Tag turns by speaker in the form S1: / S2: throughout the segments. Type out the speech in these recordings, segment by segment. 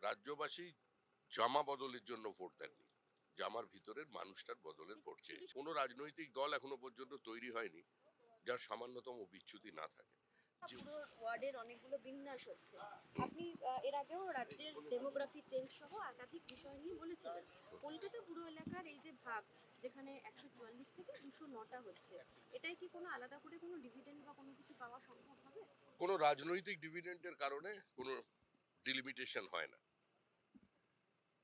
S1: রাজ্যবাসী জামা বদলের জন্য ভোট দেননি, জামার ভিতরের মানুষটার বদলের ভোট চেয়েছে। কোনো রাজনৈতিক দল এখনো পর্যন্ত তৈরি হয়নি যার সামান্যতম বিচ্যুতি না থাকে। যে
S2: পুরো ওয়ার্ডের অনেকগুলো বিন্যাস হচ্ছে। আপনি এর আগেও রাজ্যের ডেমোগ্রাফি চেঞ্জ সহ একাধিক বিষয় নিয়ে বলেছিলেন। কলকাতা পুরো এলাকার এই যে ভাগ, যেখানে 144 থেকে 209টা হচ্ছে, এটাই কি কোনো আলাদা করে কোনো ডিভিডেন্ড বা কোনো কিছু পাওয়া সম্ভব হবে?
S1: কোনো রাজনৈতিক ডিভিডেন্ডের কারণে কোনো ডিলিমিটেশন হয় না।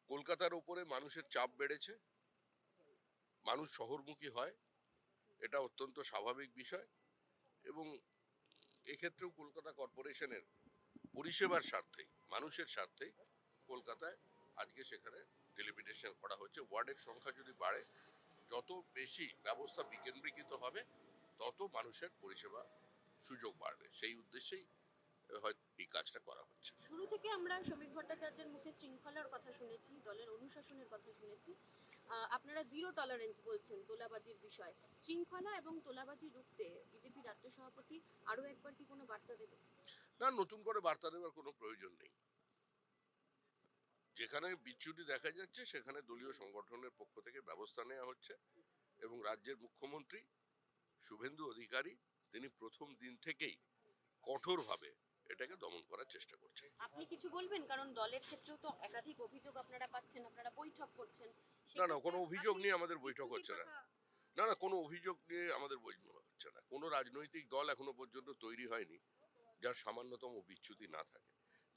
S1: কলকাতার উপরে মানুষের চাপ বেড়েছে, মানুষ শহরমুখী হয়, এটা অত্যন্ত স্বাভাবিক বিষয়। এবং এক্ষেত্রেও কলকাতা কর্পোরেশনের পরিষেবার স্বার্থেই, মানুষের স্বার্থেই কলকাতায় আজকে সেখানে ডেলিমিটেশন করা হচ্ছে। ওয়ার্ডের সংখ্যা যদি বাড়ে, যত বেশি ব্যবস্থা বিকেন্দ্রীকৃত হবে, তত মানুষের পরিষেবা সুযোগ বাড়বে। সেই উদ্দেশ্যেই হয়তো এই কাজটা করা হচ্ছে।
S2: শুরু থেকে আমরা শ্রমিক ভট্টাচার্যের মুখে শৃঙ্খলার কথা শুনেছি, দলের অনুশাসনের কথা শুনেছি। আপনারা জিরো টলারেন্স বলছেন তোলাবাজির বিষয়। শৃঙ্খলা এবং তোলাবাজি রুখতে বিজেপি রাজ্য সভাপতি আরও একবার কি কোনো বার্তা দেবে?
S1: না, নতুন করে বার্তা দেওয়ার কোনো প্রয়োজন নেই। যেখানে বিচ্যুতি দেখা যাচ্ছে সেখানে দলীয় সংগঠনের পক্ষ থেকে ব্যবস্থা নেওয়া হচ্ছে। এবং রাজ্যের মুখ্যমন্ত্রী শুভেন্দু অধিকারী তিনি প্রথম দিন থেকেই কঠোরভাবে এটাকে দমন করার চেষ্টা করছেন।
S2: আপনি কিছু বলবেন, কারণ দলের ক্ষেত্রেও তো একাধিক অভিযোগ আপনারা পাচ্ছেন, আপনারা বৈঠক করছেন।
S1: না, না,
S2: সেক্ষেত্রে
S1: কোনো অভিযোগ
S2: আপনি
S1: নিয়ে আমাদের বৈঠক
S2: বিচ্যুতির
S1: হচ্ছে না।
S2: কথা
S1: না, না, কোনো অভিযোগ নিয়ে আমাদের বৈঠক হচ্ছে না। কোনো রাজনৈতিক দল এখনো পর্যন্ত তৈরি হয়নি যার সামান্যতম বিচ্যুতি না থাকে।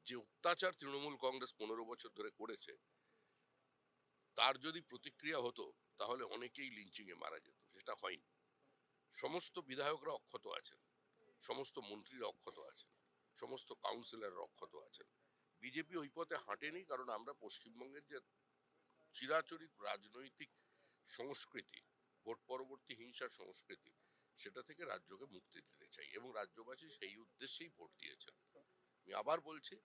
S1: যে অত্যাচার তৃণমূল কংগ্রেস 15 বছর ধরে করেছে, তার যদি প্রতিক্রিয়া হতো তাহলে অনেকেই লিঞ্চিং এ মারা যেত। সেটা হয়নি। সমস্ত বিধায়করা অক্ষত আছেন, সমস্ত মন্ত্রীরা অক্ষত আছেন, সমস্ত কাউন্সিলররা অক্ষত আছেন। বিজেপি ওই পথে হাঁটেনি, কারণ আমরা পশ্চিমবঙ্গের যে চিরাচরিত রাজনৈতিক সংস্কৃতি, ভোট পরবর্তী হিংসার সংস্কৃতি, সেটা থেকে রাজ্যকে মুক্তি দিতে চাই এবং রাজ্যবাসী সেই উদ্দেশ্যেই ভোট দিয়েছেন। আমি আবার বলছি,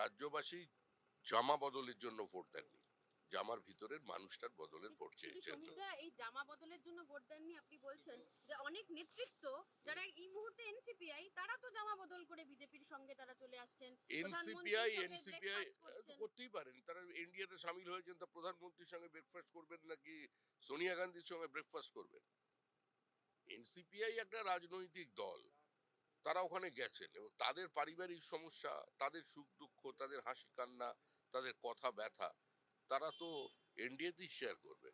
S1: রাজ্যবাসী জামা বদলের জন্য ভোট দেননি, জামার ভিতরের মানুষটার বদলের ভোট
S2: কিন্তু
S1: চেয়েছেন।
S2: শ্রমিকরা এই জামা বদলের জন্য ভোট দেননি। আপনি বলছেন যে অনেক নেতৃত্ব যারা এই মুহূর্তে এনসিপিআই, তারা তো জামা বদল করে বিজেপির সঙ্গে তারা চলে আসছেন,
S1: এনসিপিআই
S2: প্রধানমন্ত্রীর সঙ্গে
S1: এনসিপিআই
S2: ব্রেকফাস্ট করছেন।
S1: করতেই পারেন, তারা এনডিএতে সামিল হয়েছেন, তা প্রধানমন্ত্রীর সঙ্গে ব্রেকফাস্ট করবেন নাকি সোনিয়া গান্ধীর সঙ্গে ব্রেকফাস্ট করবেন? এনসিপিআই একটা রাজনৈতিক দল, তারা ওখানে গেছেন এবং তাদের পারিবারিক সমস্যা, তাদের সুখ দুঃখ, তাদের হাসি কান্না, তাদের কথা ব্যথা, তারা তো এনডিএতেই শেয়ার করবে।